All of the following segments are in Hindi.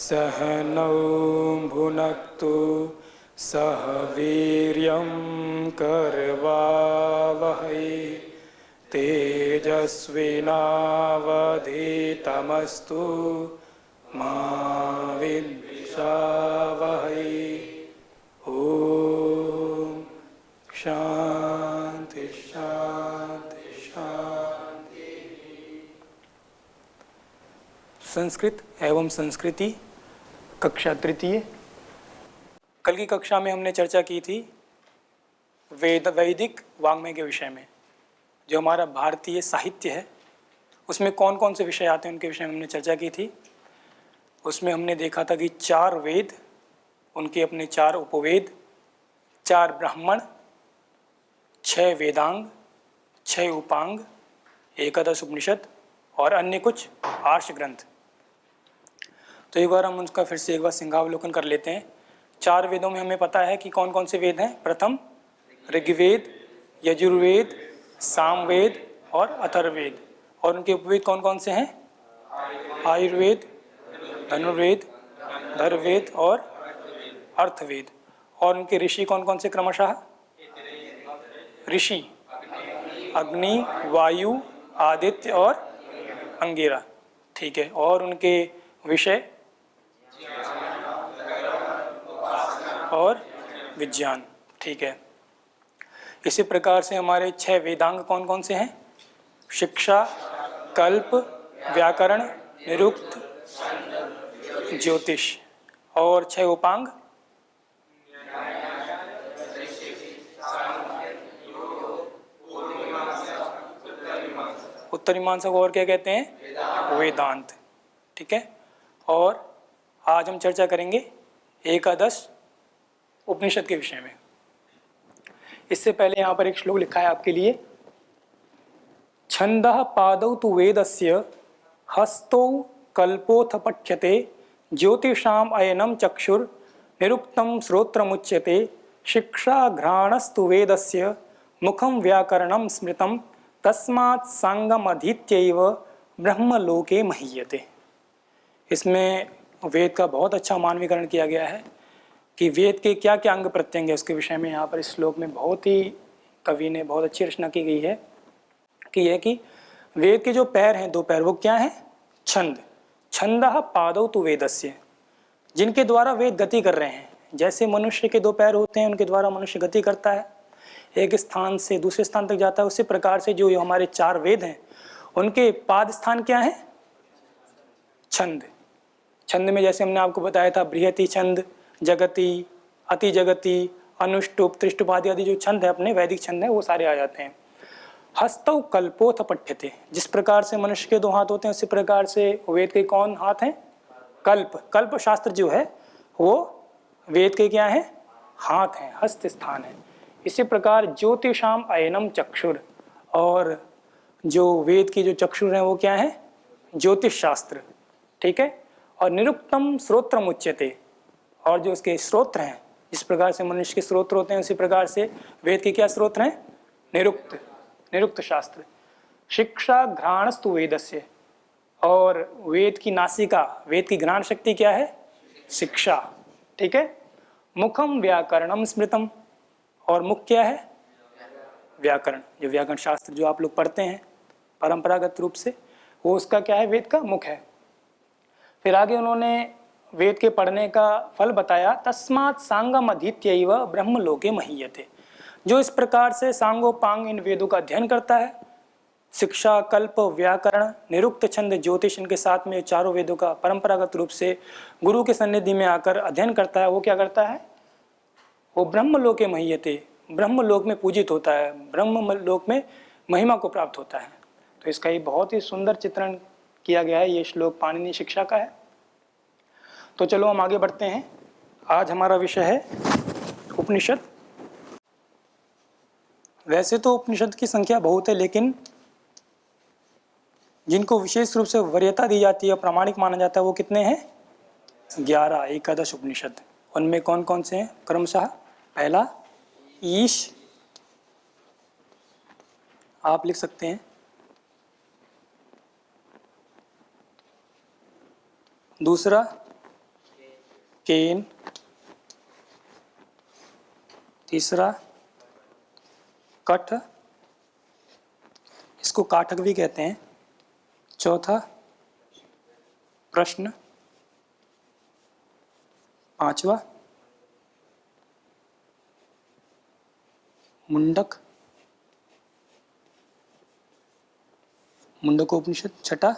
सह नौ भुनक्तु सह वीर्यं करवावहै तेजस्विनावधीतमस्तु मा विद्विषावहै। ओम शांति शांति शांति। संस्कृत एवं संस्कृति कक्षा तृतीय। कल की कक्षा में हमने चर्चा की थी वैदिक वाङ्मय के विषय में। जो हमारा भारतीय साहित्य है उसमें कौन कौन से विषय आते हैं उनके विषय में हमने चर्चा की थी। उसमें हमने देखा था कि 4 वेद, उनके अपने 4 उपवेद, 4 ब्राह्मण, 6 वेदांग, 6 उपांग, 11 उपनिषद और अन्य कुछ आर्ष ग्रंथ। तो एक बार हम उनका फिर से एक बार सिंहावलोकन कर लेते हैं। 4 वेदों में हमें पता है कि कौन कौन से वेद हैं। प्रथम ऋग्वेद, यजुर्वेद, सामवेद और अथर्ववेद। और उनके उपवेद कौन कौन से हैं? आयुर्वेद, धनुर्वेद, धर्ववेद और अर्थवेद। और उनके ऋषि कौन कौन से क्रमशः? ऋषि अग्नि, वायु, आदित्य और अंगिरा। ठीक है। और उनके विषय और विज्ञान। ठीक है। इसी प्रकार से हमारे 6 वेदांग कौन कौन से हैं? शिक्षा, कल्प, व्याकरण, निरुक्त, ज्योतिष। और 6 उपांग उत्तरी मीमांसा को और क्या कहते हैं? वेदांत। ठीक है। और आज हम चर्चा करेंगे 11 उपनिषद के विषय में। इससे पहले यहाँ पर एक श्लोक लिखा है आपके लिए। छंदः पादौ तु वेदस्य हस्तौ कल्पोऽथ पठ्यते ज्योतिषाम् अयनं चक्षुर निरुक्तं श्रोत्रमुच्यते शिक्षा घ्राणस्तु वेदस्य मुखं व्याकरणं स्मृतं तस्मात् सांगमधीत्यैव ब्रह्मलोके महीयते। इसमें वेद का बहुत अच्छा मानवीकरण किया गया है कि वेद के क्या क्या अंग प्रत्यंग है उसके विषय में। यहाँ पर इस श्लोक में बहुत ही कवि ने बहुत अच्छी रचना की गई है कि यह कि वेद के जो पैर हैं, 2 पैर, वो क्या हैं? छंद। छंदः पादौ तु वेदस्य, जिनके द्वारा वेद गति कर रहे हैं। जैसे मनुष्य के 2 पैर होते हैं, उनके द्वारा मनुष्य गति करता है, एक स्थान से दूसरे स्थान तक जाता है। उसी प्रकार से जो हमारे 4 वेद हैं उनके पाद स्थान क्या है? छंद। छंद में जैसे हमने आपको बताया था बृहति छंद, जगति, अति जगति, अनुष्टुप, त्रिष्टुप आदि जो छंद है अपने वैदिक छंद है वो सारे आ जाते हैं। हस्तौ कल्पोऽथ पठ्यते, जिस प्रकार से मनुष्य के 2 हाथ होते हैं उसी प्रकार से वेद के कौन हाथ हैं? कल्प। कल्प शास्त्र जो है वो वेद के क्या है? हाथ हैं, हस्त स्थान है। इसी प्रकार ज्योतिषाम अयनम चक्षुर, और जो वेद की जो चक्षुर हैं वो क्या है? ज्योतिष शास्त्र। ठीक है। और निरुक्तम श्रोत्रम उच्यते, और जो उसके स्रोत्र हैं, जिस प्रकार से मनुष्य के स्रोत्र होते हैं उसी प्रकार से वेद के क्या स्रोत्र हैं? निरुक्त, निरुक्त शास्त्र। शिक्षा घ्राणस्तु वेदस्य, और वेद की नासिका, वेद की घ्राण शक्ति क्या है? शिक्षा। ठीक है। मुखम व्याकरणम स्मृतम, और मुख क्या है? व्याकरण। जो व्याकरण शास्त्र जो आप लोग पढ़ते हैं परंपरागत रूप से, वो उसका क्या है? वेद का मुख है। फिर आगे उन्होंने वेद के पढ़ने का फल बताया। तस्मात् सांगम अधीत्यैव ब्रह्मलोके महीयते, जो इस प्रकार से सांगोपांग इन वेदों का अध्ययन करता है, शिक्षा, कल्प, व्याकरण, निरुक्त, छंद, ज्योतिष, इनके साथ में 4 वेदों का परंपरागत रूप से गुरु के सन्निधि में आकर अध्ययन करता है, वो क्या करता है? वो ब्रह्मलोके महीयते, ब्रह्मलोक में पूजित होता है, ब्रह्मलोक में महिमा को प्राप्त होता है। तो इसका ये बहुत ही सुंदर चित्रण किया गया है। ये श्लोक पाणिनि शिक्षा का है। तो चलो हम आगे बढ़ते हैं। आज हमारा विषय है उपनिषद। वैसे तो उपनिषद की संख्या बहुत है, लेकिन जिनको विशेष रूप से वरीयता दी जाती है, प्रामाणिक माना जाता है, वो कितने हैं? 11 11 उपनिषद। उनमें कौन कौन से हैं? क्रमशः पहला ईश, आप लिख सकते हैं। दूसरा केन, तीसरा कठ, इसको काठक भी कहते हैं, चौथा प्रश्न, पांचवा मुंडक, मुंडकोपनिषद, छठा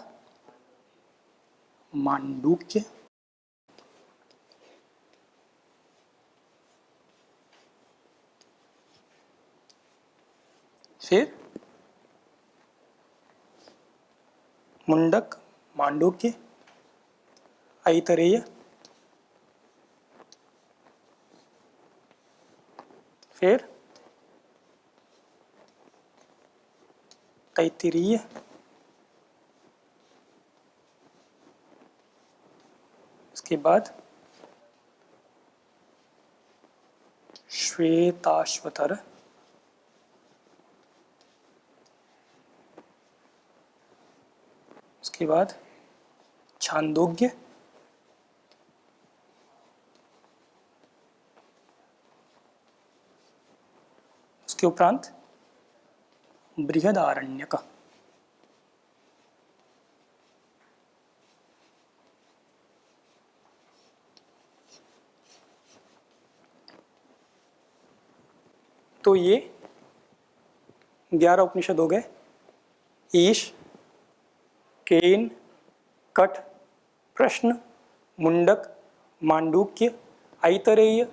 मांडूक्य, फिर मुंडक, मांडूक्य, ऐतरेय, फिर तैत्तिरीय, इसके बाद श्वेताश्वतर, उसके बाद छांदोग्य, उसके उपरांत बृहदारण्यक। तो ये 11 उपनिषद हो गए। ईश, केन, कठ, प्रश्न, मुंडक, मांडूक्य, ऐतरेय,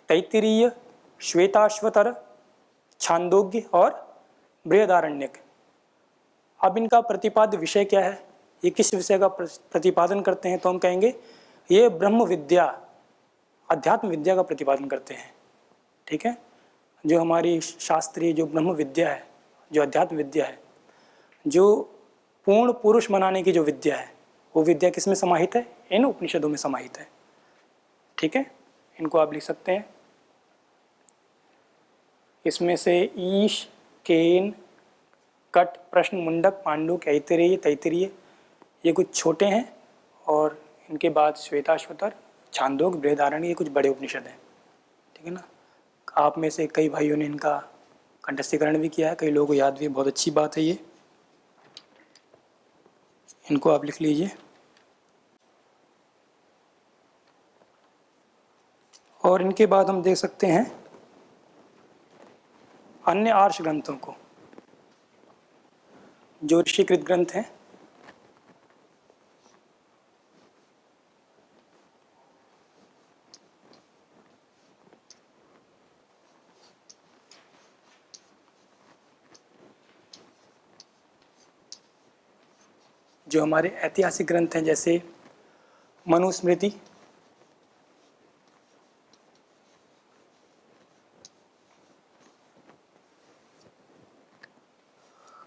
तैत्तिरीय, श्वेताश्वतर, छांदोग्य और बृहदारण्यक। अब इनका प्रतिपाद्य विषय क्या है, ये किस विषय का प्रतिपादन करते हैं, तो हम कहेंगे ये ब्रह्म विद्या, अध्यात्म विद्या का प्रतिपादन करते हैं। ठीक है, जो हमारी शास्त्रीय जो ब्रह्म विद्या है, जो अध्यात्म विद्या है, जो पूर्ण पुरुष बनाने की जो विद्या है, वो विद्या किस में समाहित है, इन उपनिषदों में समाहित है। ठीक है, इनको आप लिख सकते हैं। इसमें से ईश, केन, कट, प्रश्न, मुंडक, मांडूक, ऐतरेय, तैत्तिरीय ये कुछ छोटे हैं, और इनके बाद श्वेताश्वतर, छांदोग्य, बृहदारण्यक ये कुछ बड़े उपनिषद हैं। ठीक है ना, आप में से कई भाइयों ने इनका कंठस्थीकरण भी किया है, कई लोगों को याद भी है, बहुत अच्छी बात है ये, इनको आप लिख लीजिए। और इनके बाद हम देख सकते हैं अन्य आर्ष ग्रंथों को, जो ऋषिकृत ग्रंथ हैं। जो हमारे ऐतिहासिक ग्रंथ हैं, जैसे मनुस्मृति,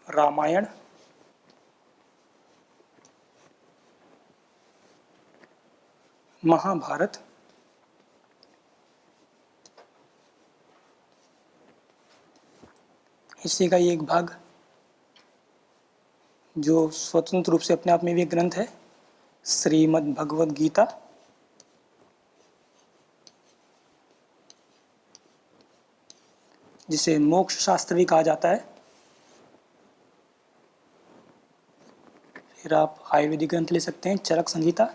रामायण, महाभारत, इसी का एक भाग जो स्वतंत्र रूप से अपने आप में भी एक ग्रंथ है, श्रीमद् भगवद गीता, जिसे मोक्ष शास्त्र भी कहा जाता है। फिर आप आयुर्वेदिक ग्रंथ ले सकते हैं, चरक संहिता,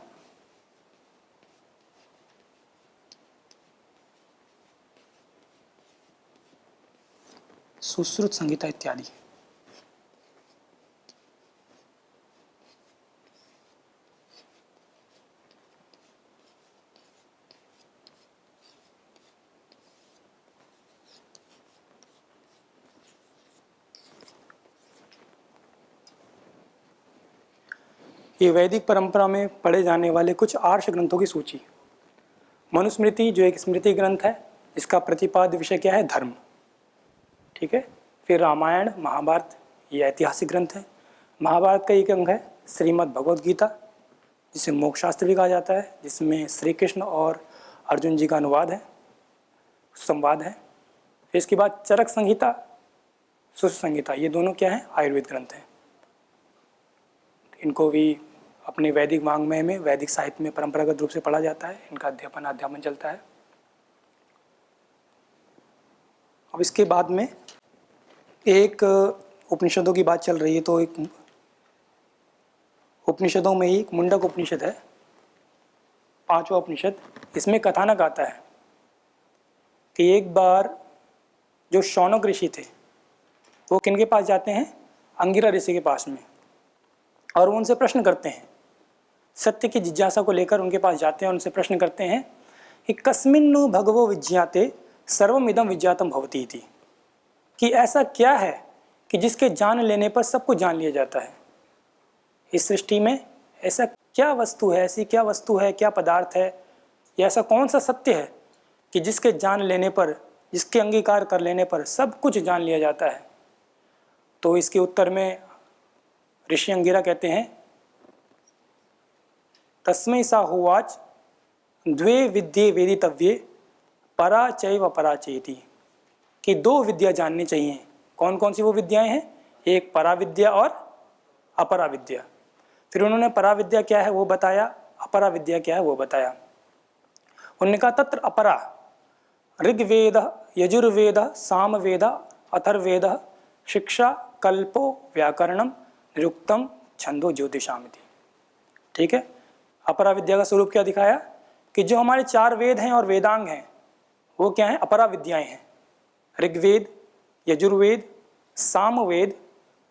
सुश्रुत संहिता इत्यादि। ये वैदिक परंपरा में पढ़े जाने वाले कुछ आर्ष ग्रंथों की सूची। मनुस्मृति जो एक स्मृति ग्रंथ है, इसका प्रतिपाद्य विषय क्या है, धर्म। ठीक है, फिर रामायण, महाभारत ये ऐतिहासिक ग्रंथ है। महाभारत का एक अंग है श्रीमद् भगवद गीता, जिसे मोक्ष शास्त्र भी कहा जाता है, जिसमें श्री कृष्ण और अर्जुन जी का अनुवाद है, संवाद है। फिर इसके बाद चरक संहिता, सुश्रुत संहिता, ये दोनों क्या है, आयुर्वेद ग्रंथ हैं। इनको भी अपने वैदिक वाङ्मय में, वैदिक साहित्य में परंपरागत रूप से पढ़ा जाता है। इनका अध्यापन चलता है। अब इसके बाद में एक उपनिषदों की बात चल रही है, तो एक उपनिषदों में ही एक मुंडक उपनिषद है, 5वां उपनिषद। इसमें कथानक आता है कि एक बार जो शौनक ऋषि थे वो किनके पास जाते हैं, अंगिरा ऋषि के पास में, और वो उनसे प्रश्न करते हैं, सत्य की जिज्ञासा को लेकर उनके पास जाते हैं, उनसे प्रश्न करते हैं कि कस्मिन्नु भगवो विज्ञाते सर्वमिदं विज्ञातम भवति इति, कि ऐसा क्या है कि जिसके जान लेने पर सब कुछ जान लिया जाता है। इस सृष्टि में ऐसा क्या वस्तु है, ऐसी क्या वस्तु है, क्या पदार्थ है, या ऐसा कौन सा सत्य है कि जिसके जान लेने पर, जिसके अंगीकार कर लेने पर सब कुछ जान लिया जाता है। तो इसके उत्तर में ऋषि अंगिरा कहते हैं, तस्मै सा होवाच द्वे विद्ये वेदितव्ये परा चैव अपरा चेति, कि 2 विद्या जाननी चाहिए। कौन कौन सी वो विद्याएं हैं, एक परा विद्या और अपरा विद्या। फिर उन्होंने परा विद्या क्या है वो बताया, अपरा विद्या क्या है वो बताया। उन्होंने कहा तत्र अपरा ऋग्वेद यजुर्वेद सामवेद अथर्वेद शिक्षा कल्पो व्याकरणम निरुक्तम छंदो ज्योतिषामिति। ठीक है, अपरा विद्या का स्वरूप क्या दिखाया कि जो हमारे 4 वेद हैं और वेदांग हैं वो क्या हैं, अपरा विद्याएं हैं। ऋग्वेद, यजुर्वेद, सामवेद,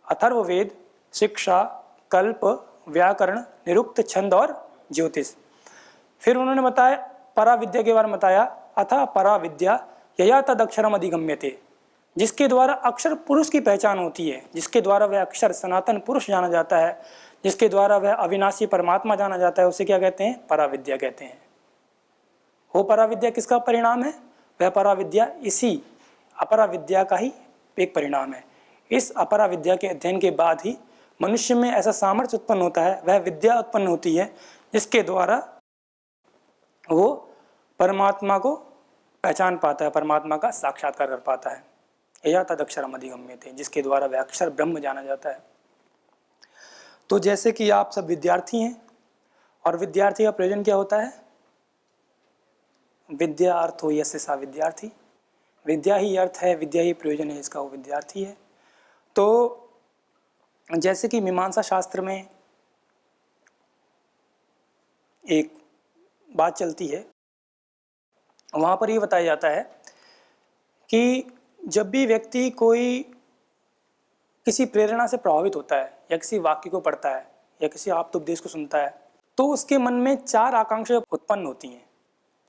अथर्ववेद, शिक्षा, कल्प, व्याकरण, निरुक्त, छंद और ज्योतिष। फिर उन्होंने बताया परा विद्या के बारे में बताया, अथा परा विद्या यया तद अक्षरम अधिगम्यते, जिसके द्वारा अक्षर पुरुष की पहचान होती है, जिसके द्वारा वह अक्षर सनातन पुरुष जाना जाता है, जिसके द्वारा वह अविनाशी परमात्मा जाना जाता है, उसे क्या कहते हैं, परा विद्या कहते हैं। वो परा विद्या किसका परिणाम है, वह परा विद्या इसी अपरा विद्या का ही एक परिणाम है। इस अपरा विद्या के अध्ययन के बाद ही मनुष्य में ऐसा सामर्थ्य उत्पन्न होता है, वह विद्या उत्पन्न होती है जिसके द्वारा वो परमात्मा को पहचान पाता है, परमात्मा का साक्षात्कार कर पाता है। या तद अक्षरम अधिगम्यते, जिसके द्वारा वह अक्षर ब्रह्म जाना जाता है। तो जैसे कि आप सब विद्यार्थी हैं, और विद्यार्थी का प्रयोजन क्या होता है, विद्या अर्थ हो यस्य सा विद्यार्थी, विद्या ही अर्थ है, विद्या ही प्रयोजन है, इसका वो विद्यार्थी है। तो जैसे कि मीमांसा शास्त्र में एक बात चलती है, वहाँ पर ये बताया जाता है कि जब भी व्यक्ति कोई किसी प्रेरणा से प्रभावित होता है, या किसी वाक्य को पढ़ता है, या किसी आप्तोपदेश को सुनता है, तो उसके मन में 4 आकांक्षाएं उत्पन्न होती हैं।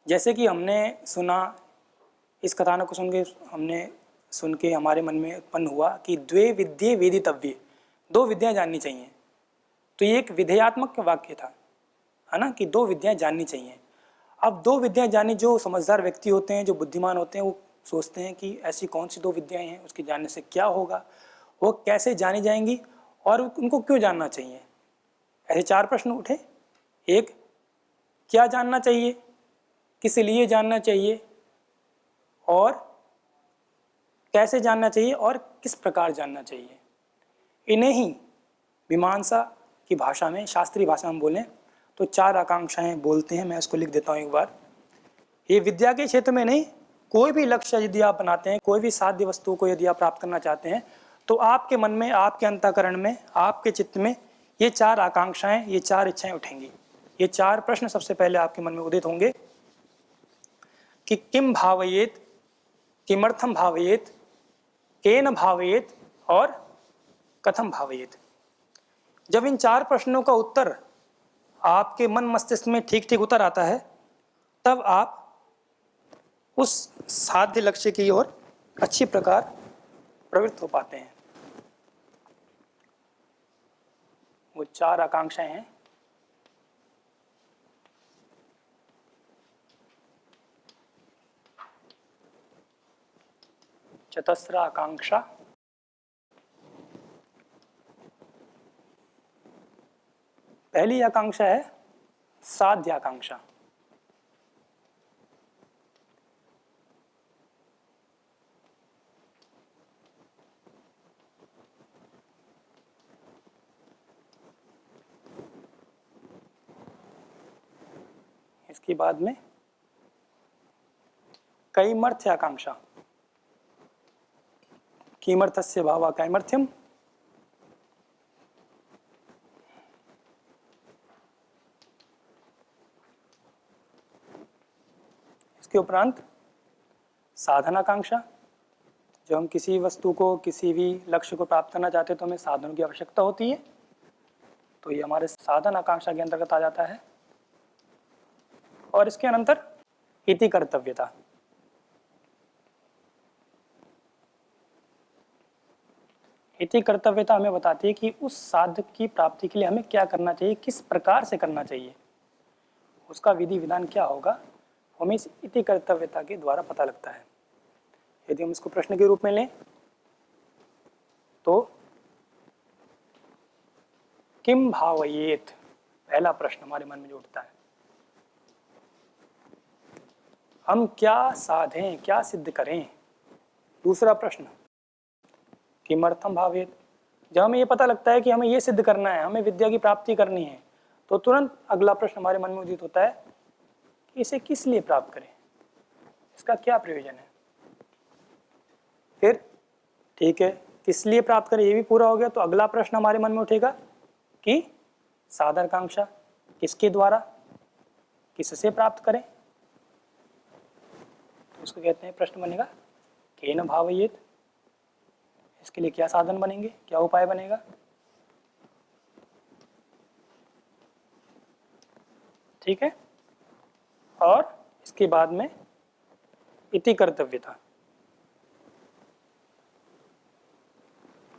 जैसे कि हमने सुना, इस कथानक को सुन के हमारे मन में उत्पन्न हुआ कि द्वे विद्ये वेदितव्ये, 2 विद्याएं जाननी चाहिए। तो ये एक विधेयात्मक वाक्य था, है ना, कि 2 विद्याएं जाननी चाहिए। अब 2 विद्याएं जाननी, जो समझदार व्यक्ति होते हैं, जो बुद्धिमान होते हैं, वो सोचते हैं कि ऐसी कौन सी 2 विद्याएं हैं, उसके जानने से क्या होगा, वो कैसे जानी जाएंगी, और उनको क्यों जानना चाहिए। ऐसे 4 प्रश्न उठे। एक, क्या जानना चाहिए, किस लिए जानना चाहिए, और कैसे जानना चाहिए, और किस प्रकार जानना चाहिए। इन्हें ही मीमांसा की भाषा में, शास्त्रीय भाषा में बोलें तो 4 आकांक्षाएं बोलते हैं। मैं इसको लिख देता हूँ एक बार। ये विद्या के क्षेत्र में नहीं, कोई भी लक्ष्य यदि आप बनाते हैं, कोई भी साध्य वस्तु को यदि आप प्राप्त करना चाहते हैं, तो आपके मन में, आपके अंतःकरण में, आपके चित्त में ये 4 आकांक्षाएं, ये 4 इच्छाएं उठेंगी। ये 4 प्रश्न सबसे पहले आपके मन में उदित होंगे कि किम भावयेत, किमर्थम भावयेत, केन भावयेत और कथम भावयेत। जब इन 4 प्रश्नों का उत्तर आपके मन मस्तिष्क में ठीक ठीक उतर आता है, तब आप उस साध्य लक्ष्य की ओर अच्छी प्रकार प्रवृत्त हो पाते हैं। वो 4 आकांक्षाएं हैं। चतस्र आकांक्षा, पहली आकांक्षा है साध्य आकांक्षा। के बाद में कैमर्थ्य आकांक्षा, किमर्थस्य भावा कैमर्थ्यम, इसके उपरांत साधनाकांक्षा, जब हम किसी वस्तु को, किसी भी लक्ष्य को प्राप्त करना चाहते हैं तो हमें साधनों की आवश्यकता होती है, तो ये हमारे साधन आकांक्षा के अंतर्गत आ जाता है। और इसके अनंतर इति कर्तव्यता, इति कर्तव्यता हमें बताती है कि उस साधक की प्राप्ति के लिए हमें क्या करना चाहिए, किस प्रकार से करना चाहिए, उसका विधि विधान क्या होगा, हमें इस इति कर्तव्यता के द्वारा पता लगता है। यदि हम इसको प्रश्न के रूप में लें तो किम भावयेत, पहला प्रश्न हमारे मन में जो उठता है, हम क्या साधें, क्या सिद्ध करें। दूसरा प्रश्न किमर्थम भावेत, जब हमें ये पता लगता है कि हमें ये सिद्ध करना है, हमें विद्या की प्राप्ति करनी है, तो तुरंत अगला प्रश्न हमारे मन में उदित होता है कि इसे किस लिए प्राप्त करें, इसका क्या प्रयोजन है। फिर ठीक है, किस लिए प्राप्त करें ये भी पूरा हो गया, तो अगला प्रश्न हमारे मन में उठेगा कि साधनाकांक्षा किसके द्वारा, किससे प्राप्त करें, तो उसको कहते हैं, प्रश्न बनेगा केन भावयेत, इसके लिए क्या साधन बनेंगे, क्या उपाय बनेगा। ठीक है, और इसके बाद में इति कर्तव्यता,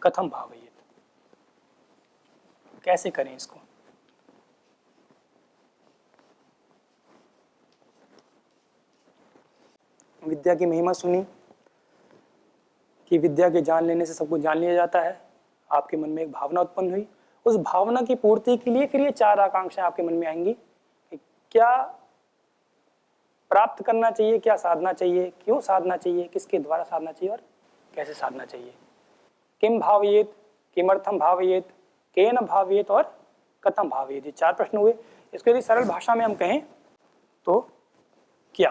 कथम भावयेत, कैसे करें इसको। विद्या की महिमा सुनी कि विद्या के जान लेने से सब कुछ जान लिया जाता है, आपके मन में एक भावना उत्पन्न हुई, उस भावना की पूर्ति के लिए फिर ये चार आकांक्षाएं आपके मन में आएंगी कि क्या प्राप्त करना चाहिए, क्या साधना चाहिए, क्यों साधना चाहिए, किसके द्वारा साधना चाहिए और कैसे साधना चाहिए। किम भावयेत, किमर्थम भावयेत, केन भावयेत और कथम भावयेत, ये चार प्रश्न हुए। इसको यदि सरल भाषा में हम कहें तो क्या,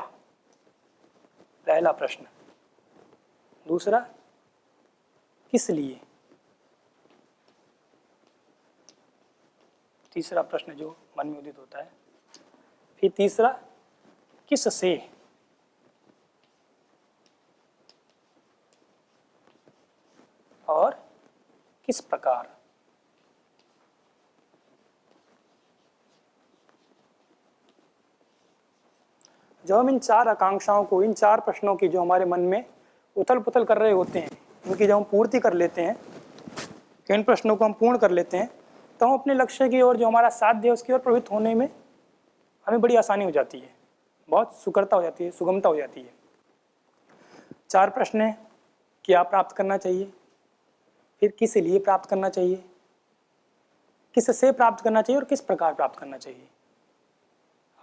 पहला प्रश्न। दूसरा किस लिए, तीसरा प्रश्न जो मन में उदित होता है। फिर तीसरा किससे, और किस प्रकार। जब हम इन चार आकांक्षाओं को, इन चार प्रश्नों की जो हमारे मन में उथल पुथल कर रहे होते हैं, उनकी जब हम पूर्ति कर लेते हैं, कि इन प्रश्नों को हम पूर्ण कर लेते हैं, तो हम अपने लक्ष्य की ओर, जो हमारा साध्य है उसकी ओर प्रवृत्त होने में हमें बड़ी आसानी हो जाती है, बहुत सुकरता हो जाती है, सुगमता हो जाती है। चार प्रश्न हैं, क्या प्राप्त करना चाहिए, फिर किस लिए प्राप्त करना चाहिए, किससे प्राप्त करना चाहिए और किस प्रकार प्राप्त करना चाहिए।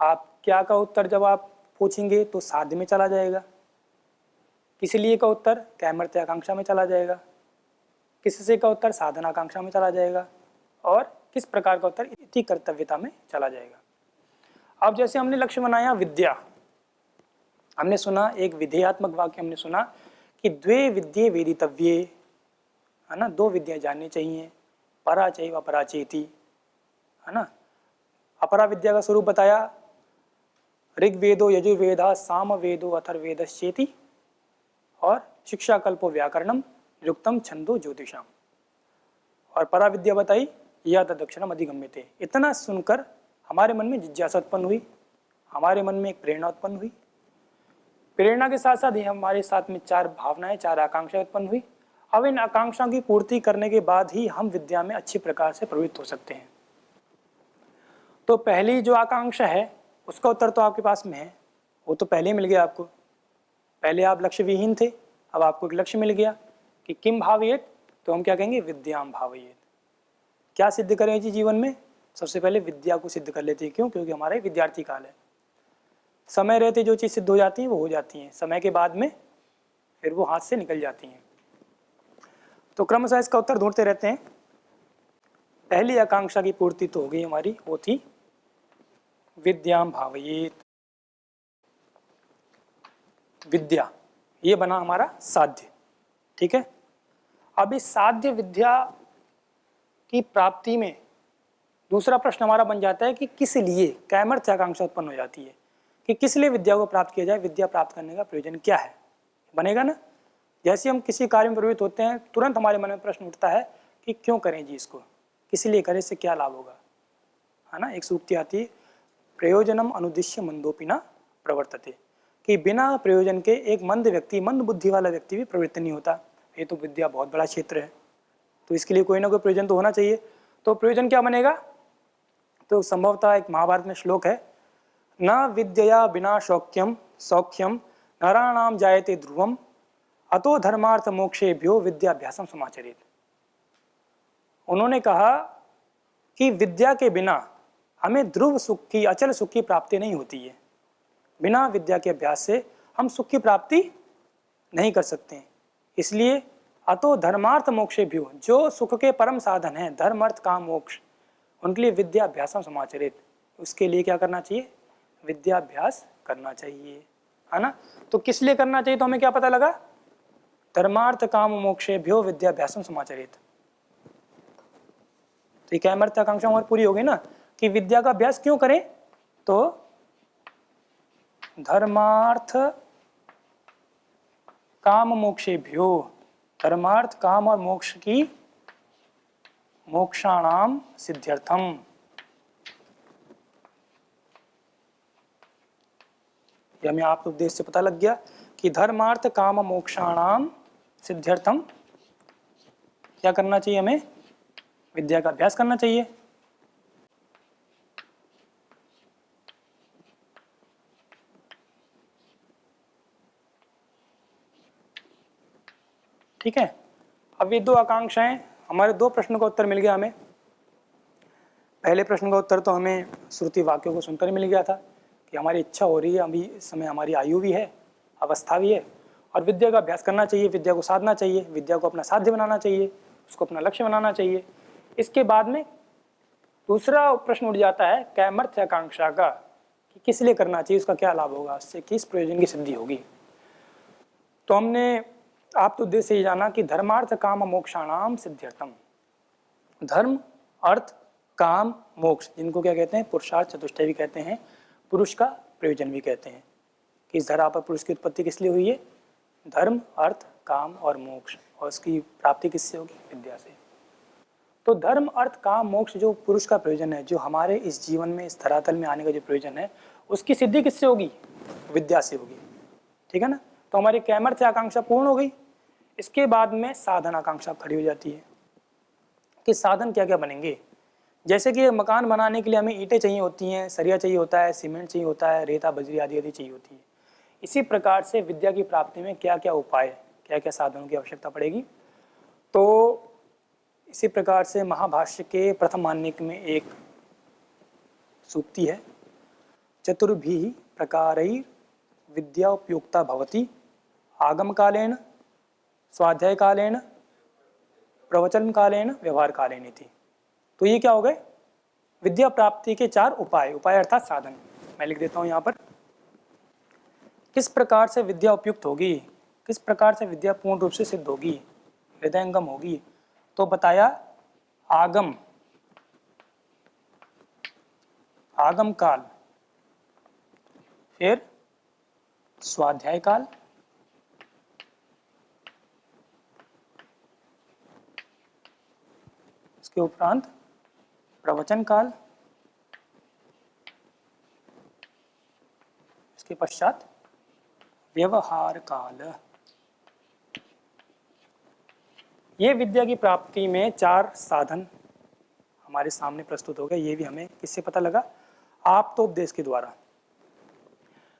आप क्या का उत्तर जब आप पूछेंगे तो साध्य में चला जाएगा, किस लिए का उत्तर कैमर्थ्य आकांक्षा में चला जाएगा, किससे का उत्तर साधनाकांक्षा में चला जाएगा, और किस प्रकार का उत्तर इति कर्तव्यता में चला जाएगा। अब जैसे हमने लक्ष्य बनाया विद्या, हमने सुना एक विधेयात्मक वाक्य, हमने सुना कि द्वे विद्ये वेदितव्ये, है ना, दो विद्या जाननी चाहिए, परा चैव अपरा चेति, है ना। अपरा विद्या का स्वरूप बताया, ऋग्वेदो यजुर्वेदा सामवेदो अथर्वेदश्चेति, और शिक्षा कल्पो व्याकरणम निरुक्तम छंदो ज्योतिषाम, और परा विद्या बताई या तदक्षरम अधिगम्यते। इतना सुनकर हमारे मन में जिज्ञासा उत्पन्न हुई, हमारे मन में एक प्रेरणा उत्पन्न हुई। प्रेरणा के साथ साथ हमारे साथ में चार भावनाएं, चार आकांक्षाएं उत्पन्न हुई। अब इन आकांक्षाओं की पूर्ति करने के बाद ही हम विद्या में अच्छी प्रकार से प्रवृत्त हो सकते हैं। तो पहली जो आकांक्षा है उसका उत्तर तो आपके पास में है, वो तो पहले ही मिल गया आपको। पहले आप लक्ष्य विहीन थे, अब आपको एक लक्ष्य मिल गया कि किम भावयेत, तो हम क्या कहेंगे, विद्याम भावयेत। क्या सिद्ध करें जी जीवन में, सबसे पहले विद्या को सिद्ध कर लेते हैं। क्यों? क्योंकि हमारा विद्यार्थी काल है, समय रहते जो चीज़ सिद्ध हो जाती है वो हो जाती हैं, समय के बाद में फिर वो हाथ से निकल जाती हैं। तो क्रमशः इसका उत्तर ढूंढते रहते हैं। पहली आकांक्षा की पूर्ति तो हो गई हमारी, वो थी विद्याम भावयेत। विद्या, ये बना हमारा साध्य। ठीक है, अब इस साध्य विद्या की प्राप्ति में दूसरा प्रश्न हमारा बन जाता है कि किस लिए, कैमर्थ्य आकांक्षा उत्पन्न हो जाती है कि किस लिए विद्या को प्राप्त किया जाए, विद्या प्राप्त करने का प्रयोजन क्या है, बनेगा ना। जैसे हम किसी कार्य में प्रवृत्त होते हैं तुरंत हमारे मन में प्रश्न उठता है कि क्यों करें जी इसको, किस लिए करें, इससे क्या लाभ होगा, है ना। एक सूक्ति आती है, प्रयोजनम अनुद्दिश्य मंदोपि न प्रवर्तते, कि बिना प्रयोजन के एक मंद व्यक्ति, मंद बुद्धि वाला व्यक्ति भी प्रवृत्त नहीं होता। ये तो विद्या बहुत बड़ा क्षेत्र है, तो इसके लिए कोई ना कोई प्रयोजन तो होना चाहिए। तो प्रयोजन क्या बनेगा, तो संभवतः एक महाभारत में श्लोक है, न विद्यया बिना सौख्यम सौख्यम नराणाम जायते ध्रुवम अतो धर्मार्थ मोक्षेभ्यो विद्याभ्यासम समाचरेत। उन्होंने कहा कि विद्या के बिना हमें ध्रुव सुख की, अचल सुख की प्राप्ति नहीं होती है। बिना विद्या के अभ्यास से हम सुख की प्राप्ति नहीं कर सकते हैं। इसलिए अतो धर्मार्थ मोक्षेभ्यो, जो सुख के परम साधन हैं धर्म अर्थ काम मोक्ष, उनके लिए विद्याभ्यासम समाचरित, उसके लिए क्या करना चाहिए, विद्याभ्यास करना चाहिए, है ना। तो किस लिए करना चाहिए, तो हमें क्या पता लगा, धर्मार्थ काम मोक्षेभ्यो विद्याभ्यासम समाचरित। तो ये कैमर्थ्य आकांक्षा हमारी पूरी हो गई ना कि विद्या का अभ्यास क्यों करें, तो धर्मार्थ काम मोक्षेभ्यो, धर्मार्थ काम और मोक्ष की, मोक्षाणाम सिद्ध्यर्थम, ये हमें आप उपदेश से पता लग गया कि धर्मार्थ काम मोक्षाणाम सिद्ध्यर्थम क्या करना चाहिए, हमें विद्या का अभ्यास करना चाहिए। ठीक है, अब ये दो आकांक्षाएं, हमारे दो प्रश्नों का उत्तर मिल गया हमें। पहले प्रश्न का उत्तर तो हमें श्रुति वाक्यों को सुनकर मिल गया था कि हमारी इच्छा हो रही है, अभी इस समय हमारी आयु भी है, अवस्था भी है, और विद्या का अभ्यास करना चाहिए, विद्या को साधना चाहिए, विद्या को अपना साध्य बनाना चाहिए, उसको अपना लक्ष्य बनाना चाहिए। इसके बाद में दूसरा प्रश्न उठ जाता है कैमर्थ्य आकांक्षा का, कि किस लिए करना चाहिए, उसका क्या लाभ होगा, उससे किस प्रयोजन की सिद्धि होगी। तो हमने आप तो उद्देश्य ही जाना कि धर्मार्थ काम मोक्षाणाम सिद्ध्यर्थम, धर्म अर्थ काम मोक्ष, जिनको क्या कहते हैं, पुरुषार्थ चतुष्टय भी कहते हैं, पुरुष का प्रयोजन भी कहते हैं, कि इस धरा पर पुरुष की उत्पत्ति किस लिए हुई है, धर्म अर्थ काम और मोक्ष, और उसकी प्राप्ति किससे होगी, विद्या से। तो धर्म अर्थ काम मोक्ष जो पुरुष का प्रयोजन है, जो हमारे इस जीवन में, इस धरातल में आने का जो प्रयोजन है, उसकी सिद्धि किससे होगी, विद्या से होगी। ठीक है ना, तो हमारी कैमर्थ्य आकांक्षा पूर्ण हो गई। इसके बाद में साधन आकांक्षा खड़ी हो जाती है कि साधन क्या क्या बनेंगे। जैसे कि मकान बनाने के लिए हमें ईंटें चाहिए होती हैं, सरिया चाहिए होता है, सीमेंट चाहिए होता है, रेता बजरी आदि आदि चाहिए होती है। इसी प्रकार से विद्या की प्राप्ति में क्या क्या उपाय, क्या क्या साधनों की आवश्यकता पड़ेगी। तो इसी प्रकार से महाभाष्य के प्रथम मान्यक में एक सूक्ति है, चतुर्भिः प्रकारैः विद्या उपयुक्ता भवति आगम कालेन स्वाध्याय कालेन प्रवचन कालेन व्यवहार कालेन इति। तो ये क्या हो गए, विद्या प्राप्ति के चार उपाय, उपाय अर्थात साधन। मैं लिख देता हूँ यहाँ पर, किस प्रकार से विद्या उपयुक्त होगी, किस प्रकार से विद्या पूर्ण रूप से सिद्ध होगी, हृदयंगम होगी। तो बताया आगम, आगम काल, फिर स्वाध्याय काल, इसके उपरांत प्रवचन काल, इसके पश्चात व्यवहार काल। ये विद्या की प्राप्ति में चार साधन हमारे सामने प्रस्तुत हो गए। ये भी हमें किससे पता लगा, आप तो उपदेश के द्वारा,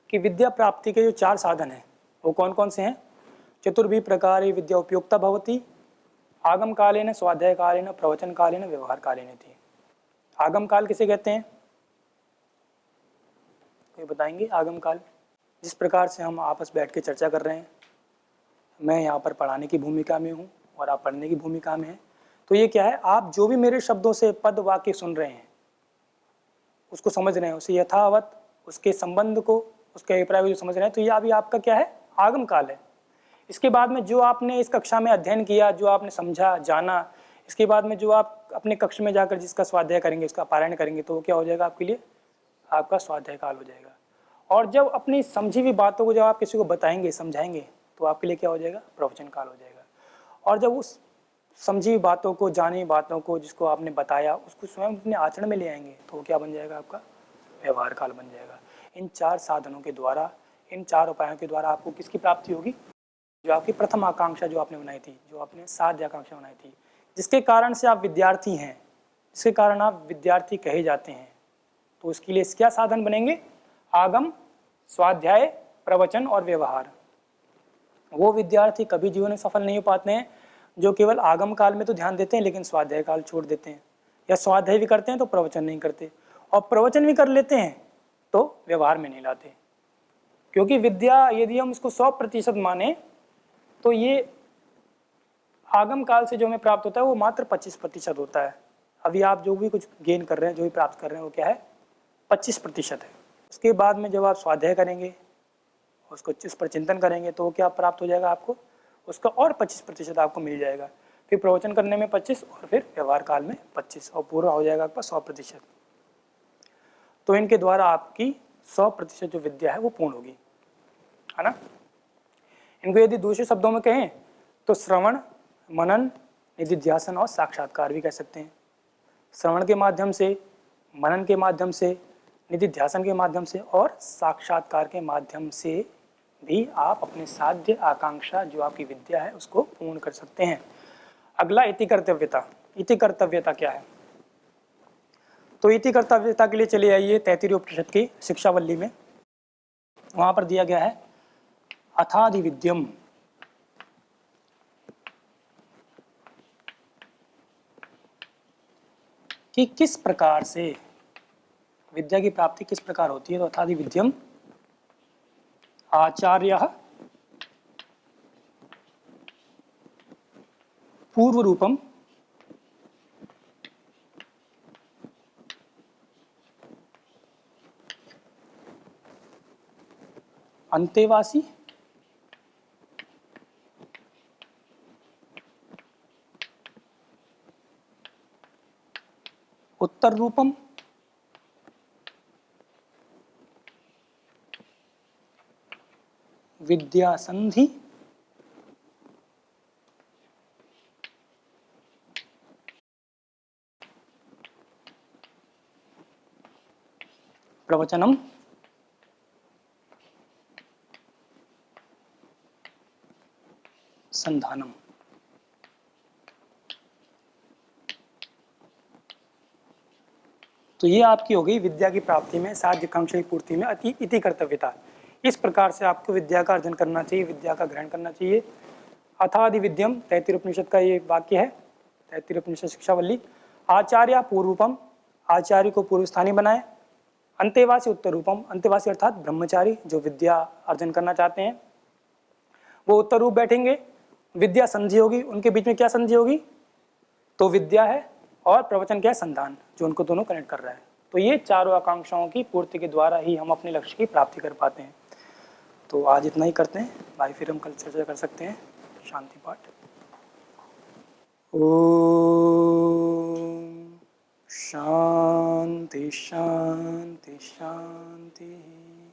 कि विद्या प्राप्ति के जो चार साधन हैं वो कौन कौन से हैं। चतुर्भिः प्रकारे विद्या उपयुक्ता भवति आगम कालेन स्वाध्याय कालेन प्रवचन कालेन व्यवहार कालेन थी। आगम काल किसे कहते हैं, कोई बताएंगे। आगम काल, जिस प्रकार से हम आपस बैठ के चर्चा कर रहे हैं, मैं यहाँ पर पढ़ाने की भूमिका में हूँ और आप पढ़ने की भूमिका में हैं, तो ये क्या है, आप जो भी मेरे शब्दों से पद वाक्य सुन रहे हैं उसको समझ रहे हैं, उसे यथावत उसके संबंध को, उसके अभिप्राय को जो समझ रहे हैं, तो ये अभी आपका क्या है, आगम काल है। इसके बाद में जो आपने इस कक्षा में अध्ययन किया, जो आपने समझा जाना, इसके बाद में जो आप अपने कक्ष में जाकर जिसका स्वाध्याय करेंगे, उसका पारायण करेंगे, तो वो क्या हो जाएगा आपके लिए, आपका स्वाध्याय काल हो जाएगा। और जब अपनी समझी हुई बातों को जब आप किसी को बताएंगे, समझाएंगे, तो आपके लिए क्या हो जाएगा, प्रवचन काल हो जाएगा। और जब उस समझी हुई बातों को, जानी बातों को जिसको आपने बताया, उसको स्वयं अपने आचरण में ले आएंगे, तो वो क्या बन जाएगा, आपका व्यवहार काल बन जाएगा। इन 4 साधनों के द्वारा, इन 4 उपायों के द्वारा आपको किसकी प्राप्ति होगी, जो आपकी प्रथम आकांक्षा जो आपने बनाई थी, जो आपने साध्य आकांक्षा बनाई थी, जिसके कारण से आप विद्यार्थी हैं, जिसके कारण आप विद्यार्थी कहे जाते हैं, तो उसके लिए क्या साधन बनेंगे, आगम, स्वाध्याय, प्रवचन और व्यवहार। वो विद्यार्थी कभी जीवन में सफल नहीं हो पाते हैं जो केवल आगम काल में तो ध्यान देते हैं लेकिन स्वाध्याय काल छोड़ देते हैं, या स्वाध्याय भी करते हैं तो प्रवचन नहीं करते, और प्रवचन भी कर लेते हैं तो व्यवहार में नहीं लाते। क्योंकि विद्या यदि हम इसको 100% माने तो ये आगम काल से जो हमें प्राप्त होता है वो मात्र 25% होता है। अभी आप जो भी कुछ गेन कर रहे हैं, जो भी प्राप्त कर रहे हैं, वो क्या है, 25% है। उसके बाद में जब आप स्वाध्याय करेंगे, उसको उस पर चिंतन करेंगे, तो क्या प्राप्त हो जाएगा आपको, उसका और 25% आपको मिल जाएगा। फिर प्रवचन करने में 25 और फिर व्यवहार काल में 25, और पूरा हो जाएगा आपका 100%। तो इनके द्वारा आपकी 100% जो विद्या है वो पूर्ण होगी, है ना। इनको यदि दूसरे शब्दों में कहें तो श्रवण, मनन, निधिध्यासन और साक्षात्कार भी कह सकते हैं। श्रवण के माध्यम से, मनन के माध्यम से, निधिध्यासन के माध्यम से और साक्षात्कार के माध्यम से भी आप अपने साध्य आकांक्षा जो आपकी विद्या है उसको पूर्ण कर सकते हैं। अगला इति कर्तव्यता। इति कर्तव्यता क्या है, तो इति कर्तव्यता के लिए चले आइए 33 उपनिषद की शिक्षावल्ली में। वहां पर दिया गया है अथादि विद्यम, कि किस प्रकार से विद्या की प्राप्ति किस प्रकार होती है। तो अथादि विद्यम आचार्य पूर्व रूपम अंतेवासी उत्तर रूपम विद्या संधि प्रवचनम संधानम। तो ये आपकी हो गई विद्या की प्राप्ति में, साध्य आकांक्षा की पूर्ति में इति कर्तव्यता। इस प्रकार से आपको विद्या का अर्जन करना चाहिए, विद्या का ग्रहण करना चाहिए। अथादि विद्यम 33 उपनिषद का ये वाक्य है, 33 उपनिषद शिक्षावल्ली। आचार्य पूर्वरूपम, आचार्य को पूर्व स्थानीय बनाए। अंतेवासी उत्तर रूपम, अंतेवासी अर्थात ब्रह्मचारी जो विद्या अर्जन करना चाहते हैं वो उत्तर रूप बैठेंगे। विद्या संधि होगी, उनके बीच में क्या संधि होगी, तो विद्या है और प्रवचन क्या है, संधान, जो उनको दोनों कनेक्ट कर रहा है। तो ये चारों आकांक्षाओं की पूर्ति के द्वारा ही हम अपने लक्ष्य की प्राप्ति कर पाते हैं। तो आज इतना ही करते हैं भाई, फिर हम कल चर्चा कर सकते हैं। शांति पाठ। ओम शांति शांति शांति।